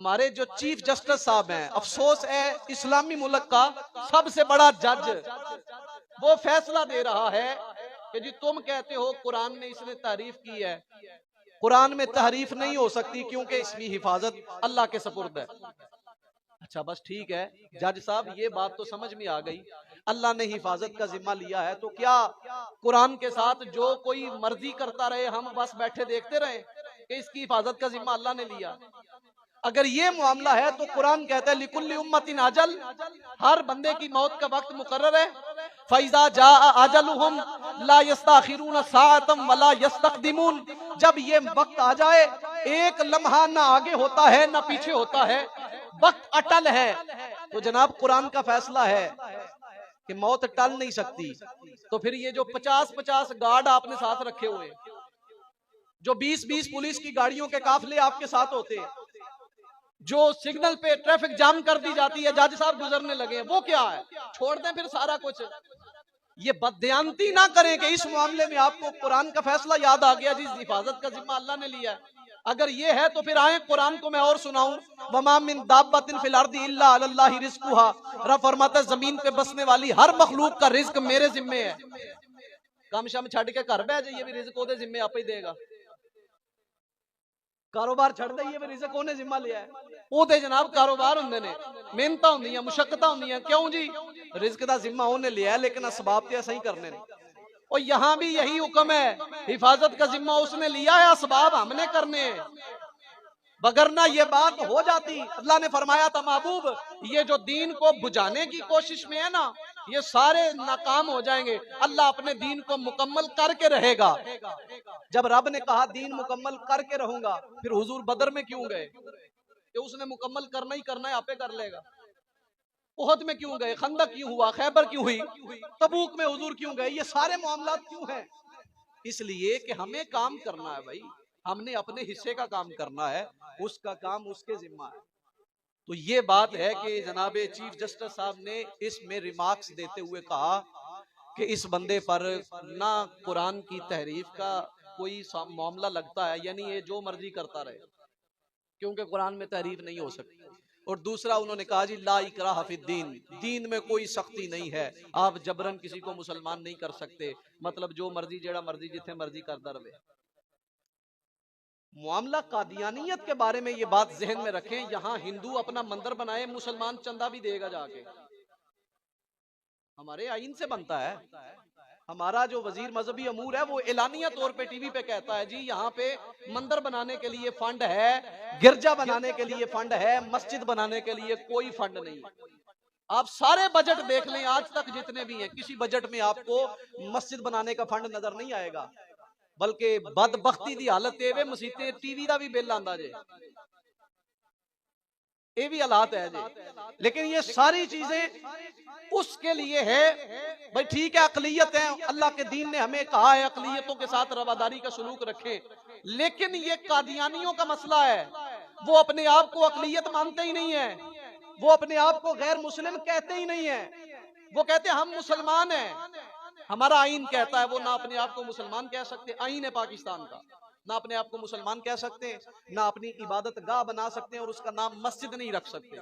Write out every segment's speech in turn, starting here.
हमारे जो chief justice साहब हैं, अफसोस है इस्लामी मुल्क का सबसे बड़ा जज वो फैसला दे रहा है कि जी तुम कहते हो कुरान में इसने तारीफ की है, कुरान में तहरीफ नहीं हो सकती क्योंकि इसकी हिफाजत अल्लाह के सपुर्द है। अच्छा बस ठीक है जज साहब, ये बात तो समझ में आ गई, अल्लाह ने हिफाजत का जिम्मा लिया है, तो क्या कुरान के साथ जो कोई मर्जी करता रहे हम बस बैठे देखते रहे कि इसकी हिफाजत का जिम्मा अल्लाह ने लिया? अगर ये मामला है तो कुरान कहता है लिकुल्ली उम्मतिन अजल, हर बंदे की मौत का वक्त मुकर्रर है। फैजा जा अजलुहुम ला यस्ताखिरून साअतम वला यस्तक़दिमून, जब ये वक्त आ जाए एक लम्हा ना आगे होता है ना पीछे होता है, वक्त अटल है। तो जनाब कुरान का फैसला है कि मौत टल नहीं सकती। तो फिर ये जो 50-50 गार्ड आपने साथ रखे हुए, जो 20-20 पुलिस की गाड़ियों के काफिले आपके साथ होते हैं, जो सिग्नल पे ट्रैफिक जाम कर दी जाती है, जज साहब गुजरने लगे हैं, वो क्या है? छोड़ दें फिर सारा कुछ। ये बदयांती ना करें कि इस मामले में आपको कुरान का फैसला याद आ गया, जिस हिफाजत का जिम्मा अल्लाह ने लिया है। अगर ये है तो फिर आए कुरान को मैं और सुनाऊं, वमा मिन दाब्बतिन फिल अर्दि इल्ला अलल्लाहि रिज़्कुहा, रब फरमाता है जमीन पे बसने वाली हर मखलूक का रिज्क मेरे जिम्मे है। काम शाम छड़ के घर बह जाइए भी रिज्क ओदे जिम्मे आप ही देगा। कारोबार छड़ दईए भी रिज्क ओने जिम्मा लिया है, ओदे जनाब कारोबार हुंदे ने, मेहनत होंदियां मुशक्कतां होंदियां, क्यों जी? रिज्क दा जिम्मा ओने लिया है, लेकिन असबाब ते सही करने ने। और यहां भी यही हुक्म है, हिफाजत का जिम्मा उसने लिया है, असबाब हमने करने हैं। बगरना ये बात हो जाती, अल्लाह ने फरमाया था महबूब ये जो दीन को बुझाने की कोशिश में है ना, ये सारे नाकाम हो जाएंगे, अल्लाह अपने दीन को मुकम्मल करके रहेगा। जब रब ने कहा दीन मुकम्मल करके रहूंगा, फिर हुजूर बदर में क्यों गए? कि उसने मुकम्मल करना ही करना है, आपे कर लेगा। उहद में क्यों गए? खंदक क्यों हुआ? खैबर क्यों हुई? तबूक में हुजूर क्यों गए? ये सारे मामला क्यों हैं? इसलिए कि हमें काम करना है भाई, हमने अपने हिस्से का काम करना है, उसका काम उसके जिम्मा है। तो ये बात है कि जनाब चीफ जस्टिस साहब ने इसमें रिमार्क्स देते हुए कहा कि इस बंदे पर ना कुरान की तहरीफ का कोई मामला लगता है, यानी ये जो मर्जी करता रहे क्योंकि कुरान में तहरीफ नहीं हो सकती। और दूसरा उन्होंने कहा जी ला इकराह फिद्दीन, दीन में कोई सख्ती नहीं है, आप जबरन किसी को मुसलमान नहीं कर सकते, मतलब जो मर्जी जेड़ा मर्जी जिथे मर्जी करता रहे। मामला कादियानियत के बारे में ये बात जहन में रखें, यहां हिंदू अपना मंदिर बनाए, मुसलमान चंदा भी देगा जाके, हमारे आईन से बनता है। हमारा जो वजीर मजहबी अमूर है वो एलानिया तौर पे टीवी पे कहता है जी यहाँ पे मंदिर बनाने के लिए फंड है, गिरजा बनाने के लिए फंड है, मस्जिद बनाने के लिए कोई फंड नहीं। आप सारे बजट देख लें आज तक जितने भी हैं, किसी बजट में आपको मस्जिद बनाने का फंड नजर नहीं आएगा, बल्कि बदबख्ती दी हालत है वे मसीते टीवी का भी बिल आंदा जे, ये भी हालात है जी। लेकिन ये सारी चीजें उसके लिए है भाई, ठीक है अकलियत है, अल्लाह के दीन ने हमें कहा है अकलियतों के साथ रवादारी का सलूक रखें, लेकिन ये कादियानियों का मसला है, वो अपने आप को अकलियत मानते ही नहीं है, वो अपने आप को गैर मुस्लिम कहते ही नहीं है, वो कहते हैं हम मुसलमान हैं। हमारा आईन कहता है वो ना अपने आप को मुसलमान कह सकते, आईन है पाकिस्तान का, ना अपने आप को मुसलमान कह सकते, ना अपनी इबादत गाह बना सकते और उसका नाम मस्जिद नहीं रख सकते,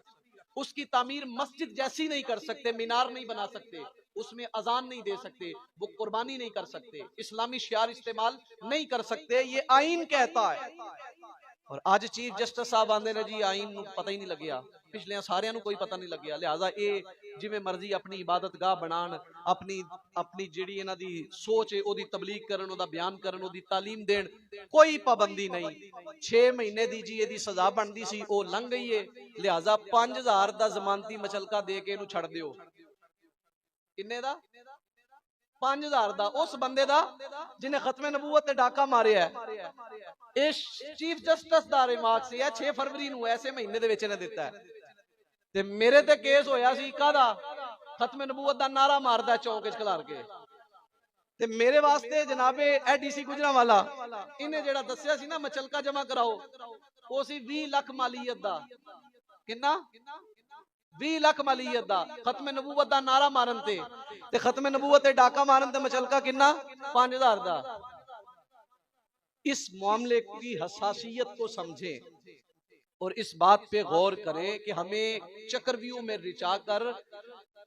उसकी तामीर मस्जिद जैसी नहीं कर सकते, मीनार नहीं बना सकते, उसमें अजान नहीं दे सकते, वो कुर्बानी नहीं कर सकते, इस्लामी शियार इस्तेमाल नहीं कर सकते, ये आईन कहता है। और आज चीफ जस्टिस साहब आंदे ने जी आईन पता ही नहीं लग्या, पिछले सारे कोई पता नहीं लग्या, लिहाजा ये जिवें मर्जी अपनी इबादत गाह बनान, अपनी अपनी जिहड़ी इन्हां दी सोच है ओदी तबलीग करन, ओदा बयान करन, ओदी तालीम देन, कोई पाबंदी नहीं। 6 महीने दी जी इहदी सजा बनदी सी ओ लंघ गई है, लिहाजा 5000 दा जमानती मचलका दे के इहनूं छड़ दिओ। किन्ने दा? 5000 दा, उस बंदे दा जिन्हें खत्मे नबूवत ते डाका मारिया है। इस चीफ जस्टिस दा रिमार्क्स है 6 फरवरी नूं ऐसे महीने दे विच इहने दित्ता है, ते मेरे ते केस होया सी कादा खत्मे नबूवत दा नारा मारदा चौक विच खलार के, ते मेरे वास्ते जनाबे एडीसी गुजरांवाला इन्हें जेड़ा दस्सिया सी ना मचलका जमा कराओ, वो सी 20 लाख मालीयत दा, किन्ना 20 लाख मालीयत दा, खत्मे नबूवत दा नारा मारन ते खत्मे नबूवत ते डाका मारन ते मचलका किन्ना 5000 दा। इस मामले की हसासियत को समझें और इस बात पे गौर करें कि हमें चक्रव्यूह में रिचा कर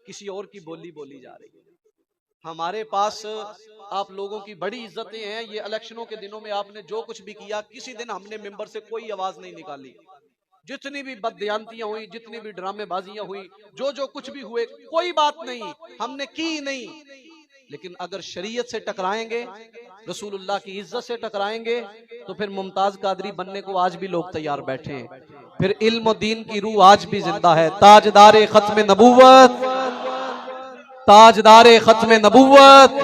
किसी और की बोली बोली जा रही है। हमारे पास आप लोगों की बड़ी इज्जतें हैं। ये इलेक्शनों के दिनों में आपने जो कुछ भी किया, किसी दिन हमने मेंबर से कोई आवाज नहीं निकाली। जितनी भी बददियांतियां हुई, जितनी भी ड्रामेबाजियां हुई, जो जो कुछ भी हुए, कोई बात नहीं, हमने की नहीं। लेकिन अगर शरीयत से टकराएंगे, रसूलुल्लाह की इज्जत से टकराएंगे, तो फिर मुमताज कादरी बनने को आज भी लोग तैयार बैठे हैं। फिर इल्म और दीन की रूह आज भी जिंदा है। ताजदारे खत्म नबूवत, ताजदारे खत्म नबूवत